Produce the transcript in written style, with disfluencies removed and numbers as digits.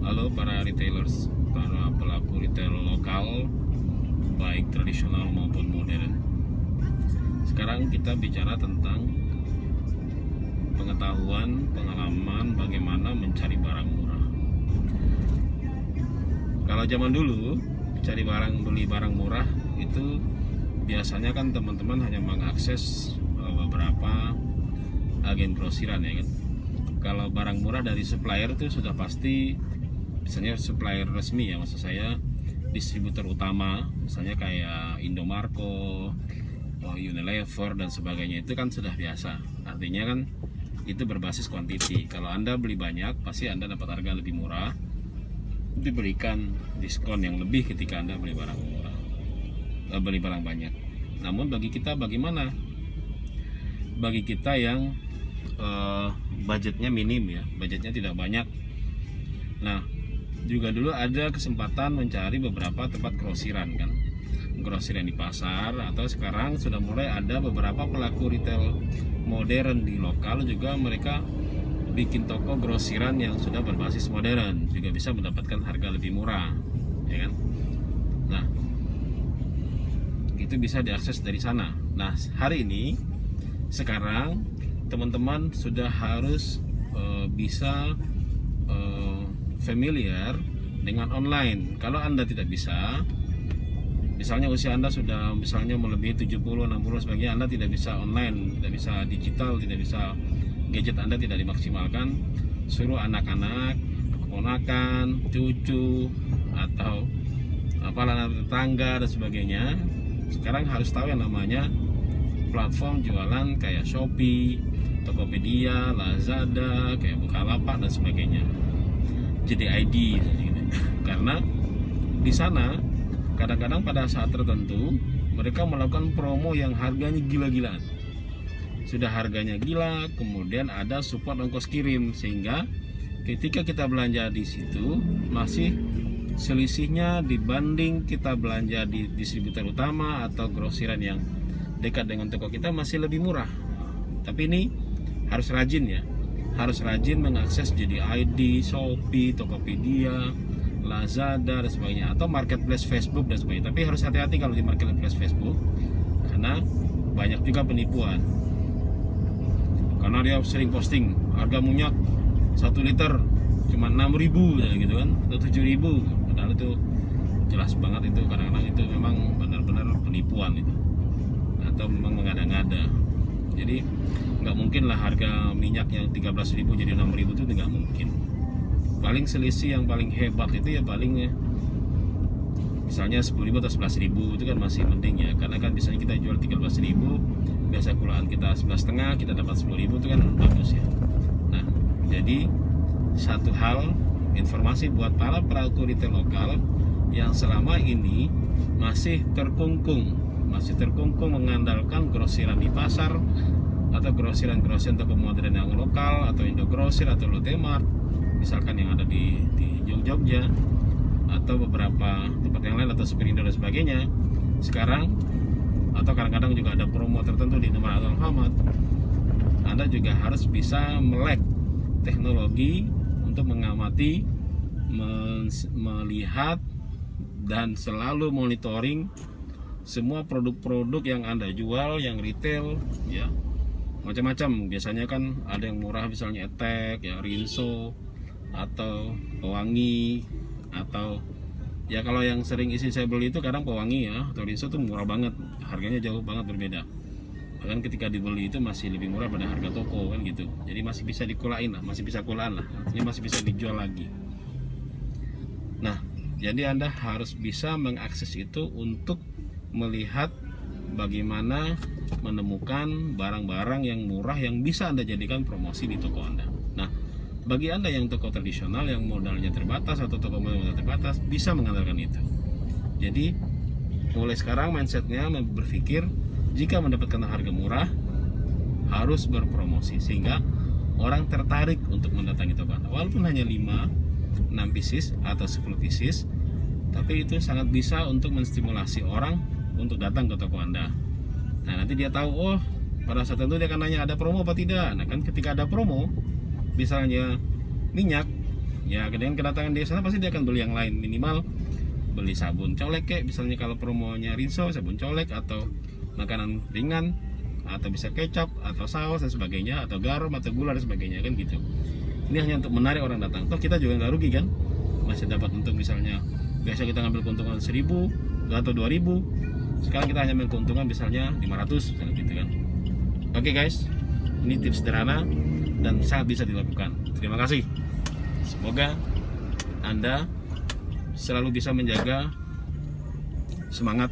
Halo para retailers, para pelaku retail lokal, baik tradisional maupun modern. Sekarang kita bicara tentang pengetahuan, pengalaman bagaimana mencari barang murah. Kalau zaman dulu, beli barang murah itu biasanya kan teman-teman hanya mengakses beberapa agen grosiran, ya kan. Kalau barang murah dari supplier itu sudah pasti, misalnya supplier resmi ya, maksud saya distributor utama, misalnya kayak Indomarko, Unilever dan sebagainya, itu kan sudah biasa. Artinya kan itu berbasis kuantiti. Kalau Anda beli banyak, pasti Anda dapat harga lebih murah, diberikan diskon yang lebih ketika Anda beli barang murah, beli barang banyak. Namun bagi kita bagaimana? Bagi kita yang budgetnya minim ya, budgetnya tidak banyak. Nah, juga dulu ada kesempatan mencari beberapa tempat grosiran kan, grosiran di pasar, atau sekarang sudah mulai ada beberapa pelaku retail modern di lokal juga, mereka bikin toko grosiran yang sudah berbasis modern, juga bisa mendapatkan harga lebih murah, ya kan. Nah, itu bisa diakses dari sana. Nah, hari ini sekarang teman-teman sudah harus bisa familiar dengan online. Kalau Anda tidak bisa, misalnya usia Anda sudah misalnya melebihi 70, 60 sebagainya, Anda tidak bisa online, tidak bisa digital, tidak bisa gadget Anda tidak dimaksimalkan, suruh anak-anak, keponakan, cucu, atau apalah tetangga dan sebagainya, sekarang harus tahu yang namanya platform jualan kayak Shopee, Tokopedia, Lazada, kayak Bukalapak dan sebagainya. Jadi ID gitu. Karena di sana kadang-kadang pada saat tertentu mereka melakukan promo yang harganya gila-gilaan. Sudah harganya gila, kemudian ada support ongkos kirim, sehingga ketika kita belanja di situ masih selisihnya dibanding kita belanja di distributor utama atau grosiran yang dekat dengan toko kita masih lebih murah. Tapi ini harus rajin ya, harus rajin mengakses jadi ID, Shopee, Tokopedia, Lazada dan sebagainya, atau marketplace Facebook dan sebagainya. Tapi harus hati-hati kalau di marketplace Facebook, karena banyak juga penipuan. Karena dia sering posting harga minyak 1 liter cuma 6.000 gitu kan, atau 7.000, padahal itu jelas banget itu kadang-kadang itu memang benar-benar penipuan itu, atau memang mengada-ngada. Jadi nggak mungkin lah harga minyak yang 13.000 jadi 6.000, itu nggak mungkin. Paling selisih yang paling hebat itu ya paling ya, misalnya 10.000 atau 11.000, itu kan masih penting ya, karena kan biasanya kita jual 13.000, biasa kulaan kita 11,5, kita dapat 10.000, itu kan bagus ya. Nah, jadi satu hal informasi buat para pelaku retail lokal yang selama ini masih terkungkung mengandalkan grosiran di pasar atau grosiran toko modern yang lokal, atau Indogrosir atau Lotemart misalkan yang ada di Jogja, atau beberapa tempat yang lain, atau Superindo dan sebagainya. Sekarang atau kadang-kadang juga ada promo tertentu di Indomaret atau Alfamart, Anda juga harus bisa melek teknologi untuk mengamati, melihat dan selalu monitoring semua produk-produk yang Anda jual, yang retail ya, macam-macam. Biasanya kan ada yang murah, misalnya Attack, ya Rinso, atau Pewangi, atau ya kalau yang sering isi saya beli itu kadang Pewangi ya atau Rinso tuh murah banget, harganya jauh banget berbeda. Bahkan ketika dibeli itu masih lebih murah pada harga toko kan gitu. Jadi masih bisa dikulain lah, masih bisa kulaan lah, artinya masih bisa dijual lagi. Nah, jadi Anda harus bisa mengakses itu untuk melihat bagaimana menemukan barang-barang yang murah yang bisa Anda jadikan promosi di toko Anda. Nah, bagi Anda yang toko tradisional yang modalnya terbatas atau toko modal terbatas, bisa mengandalkan itu. Jadi mulai sekarang mindsetnya berpikir jika mendapatkan harga murah harus berpromosi, sehingga orang tertarik untuk mendatangi toko Anda. Walaupun hanya 5, 6 pieces atau 10 pieces, tapi itu sangat bisa untuk menstimulasi orang untuk datang ke toko Anda. Nah, nanti dia tahu, oh pada saat itu dia akan nanya ada promo apa tidak. Nah kan ketika ada promo, misalnya minyak Ya dengan kedatangan dia sana pasti dia akan beli yang lain, minimal beli sabun colek kayak misalnya kalau promonya Rinso sabun colek, atau makanan ringan, atau bisa kecap atau saus dan sebagainya, atau garam atau gula dan sebagainya kan gitu. Ini hanya untuk menarik orang datang. Toh kita juga nggak rugi kan, masih dapat untung. Misalnya biasa kita ngambil keuntungan 1.000 atau 2.000, sekarang kita hanya ambil keuntungan misalnya 500 misalnya gitu kan. Oke guys, ini tips sederhana dan sangat bisa dilakukan. Terima kasih. Semoga Anda selalu bisa menjaga semangat